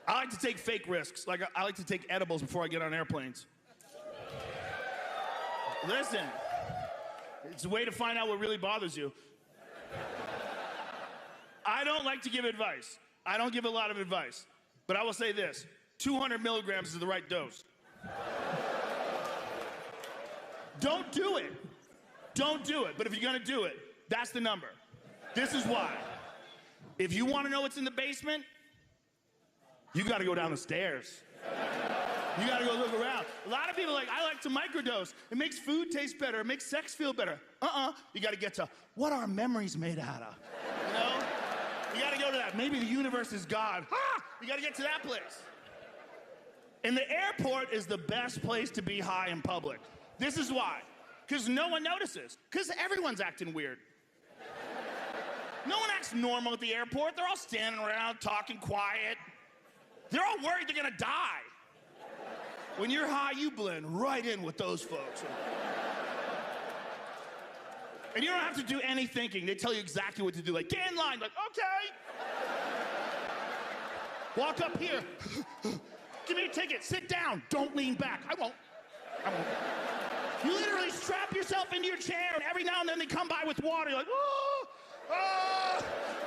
I like to take fake risks. Like, I like to take edibles before I get on airplanes. Listen, it's a way to find out what really bothers you. I don't like to give advice. I don't give a lot of advice. But I will say this, 200 milligrams is the right dose. Don't do it. Don't do it. But if you're gonna do it, that's the number. This is why. If you wanna know what's in the basement, you gotta go down the stairs. You gotta go look around. A lot of people are like, I like to microdose. It makes food taste better. It makes sex feel better. You gotta get to what are memories made out of? You know? You gotta go to that. Maybe the universe is God. You gotta get to that place. And the airport is the best place to be high in public. This is why. Because no one notices. Because everyone's acting weird. No one acts normal at the airport. They're all standing around, talking quiet. They're all worried they're gonna die. When you're high, you blend right in with those folks. And you don't have to do any thinking. They tell you exactly what to do. Like, get in line. Like, okay. Walk up here. Give me a ticket. Sit down. Don't lean back. I won't. You literally strap yourself into your chair, and every now and then they come by with water. You're like,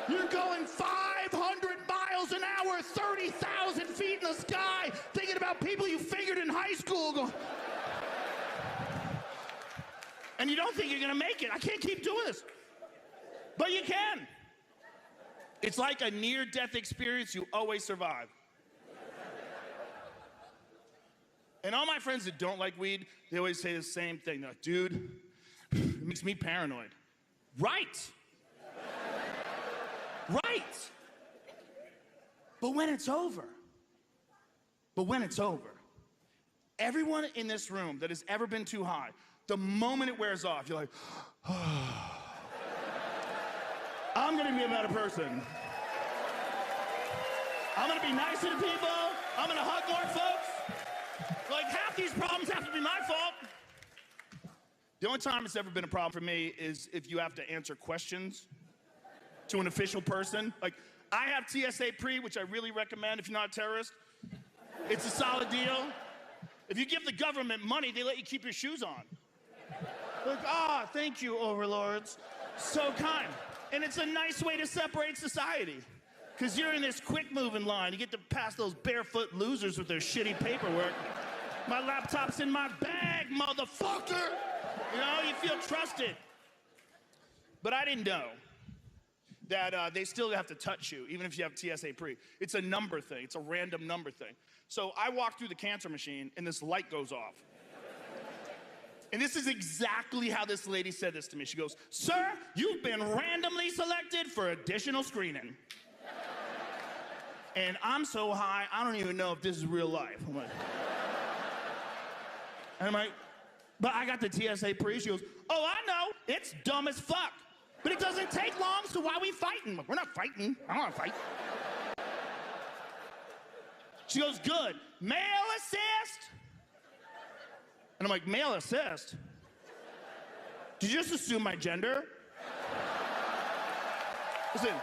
you're going 500 miles an hour, 30,000 feet in the sky, thinking about people you figured in high school. Going... And you don't think you're gonna make it. I can't keep doing this. But you can. It's like a near-death experience. You always survive. And all my friends that don't like weed, they always say the same thing. They're like, dude, it makes me paranoid. Right. Right. But when it's over, everyone in this room that has ever been too high, the moment it wears off, you're like, I'm gonna be a better person. I'm gonna be nicer to people. I'm gonna hug more folks. Like, half these problems have to be my fault. The only time it's ever been a problem for me is if you have to answer questions to an official person. Like, I have TSA pre, which I really recommend if you're not a terrorist. It's a solid deal. If you give the government money, they let you keep your shoes on. Like, thank you, overlords. So kind. And it's a nice way to separate society. Because you're in this quick-moving line. You get to pass those barefoot losers with their shitty paperwork. My laptop's in my bag, motherfucker! You know, you feel trusted. But I didn't know that they still have to touch you, even if you have TSA pre. It's a number thing. It's a random number thing. So I walk through the cancer machine, and this light goes off. And this is exactly how this lady said this to me. She goes, sir, you've been randomly selected for additional screening. And I'm so high, I don't even know if this is real life. I'm like, but I got the TSA pre. She goes, oh, I know, it's dumb as fuck. But it doesn't take long, so why are we fighting? We're not fighting. I don't want to fight. She goes, good. Male assist? And I'm like, male assist? Did you just assume my gender? Listen.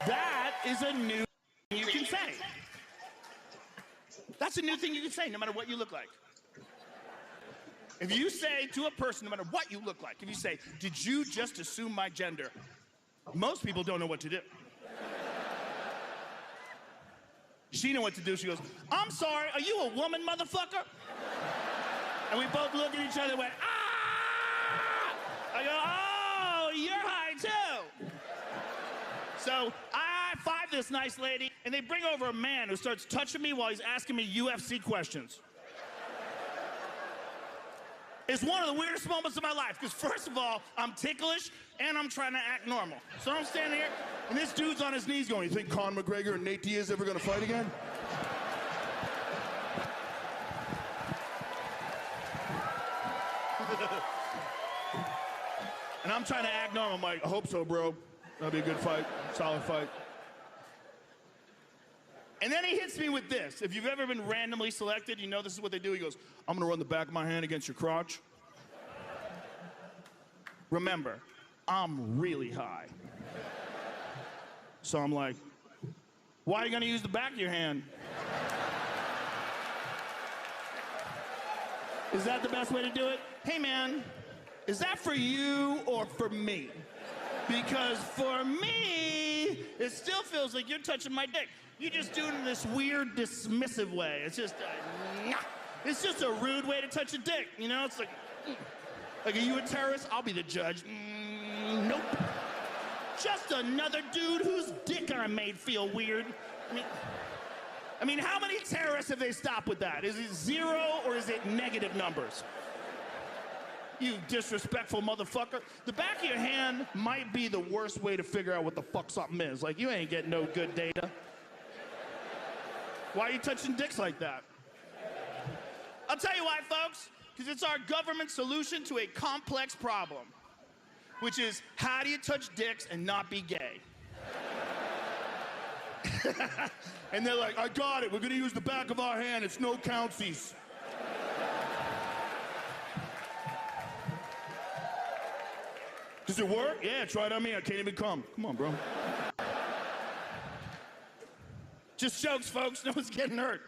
That is a new thing you can say. That's a new thing you can say, no matter what you look like. If you say to a person, no matter what you look like, if you say, did you just assume my gender? Most people don't know what to do. She knew what to do. She goes, I'm sorry, are you a woman, motherfucker? And we both looked at each other and went, ah! I go, oh, you're high too. So I high-five this nice lady, and they bring over a man who starts touching me while he's asking me UFC questions. It's one of the weirdest moments of my life, because first of all, I'm ticklish, and I'm trying to act normal. So I'm standing here, and this dude's on his knees going, you think Conor McGregor and Nate Diaz ever gonna fight again? And I'm trying to act normal. I'm like, I hope so, bro. That'll be a good fight, solid fight. And then he hits me with this. If you've ever been randomly selected, you know this is what they do. He goes, I'm gonna run the back of my hand against your crotch. Remember, I'm really high. So I'm like, Why are you gonna use the back of your hand? Is that the best way to do it? Hey man, is that for you or for me? Because for me, it still feels like you're touching my dick. You just do it in this weird, dismissive way. It's just a rude way to touch a dick, you know? It's like, are you a terrorist? I'll be the judge. Nope. Just another dude whose dick I made feel weird. I mean, how many terrorists have they stopped with that? Is it 0 or is it negative numbers? You disrespectful motherfucker. The back of your hand might be the worst way to figure out what the fuck something is. Like, you ain't getting no good data. Why are you touching dicks like that? I'll tell you why, folks. Because it's our government solution to a complex problem, which is, how do you touch dicks and not be gay? And they're like, I got it. We're going to use the back of our hand. It's no countsies. Does it work? Yeah, try it on me. I can't even come. Come on, bro. Just jokes, folks. No one's getting hurt.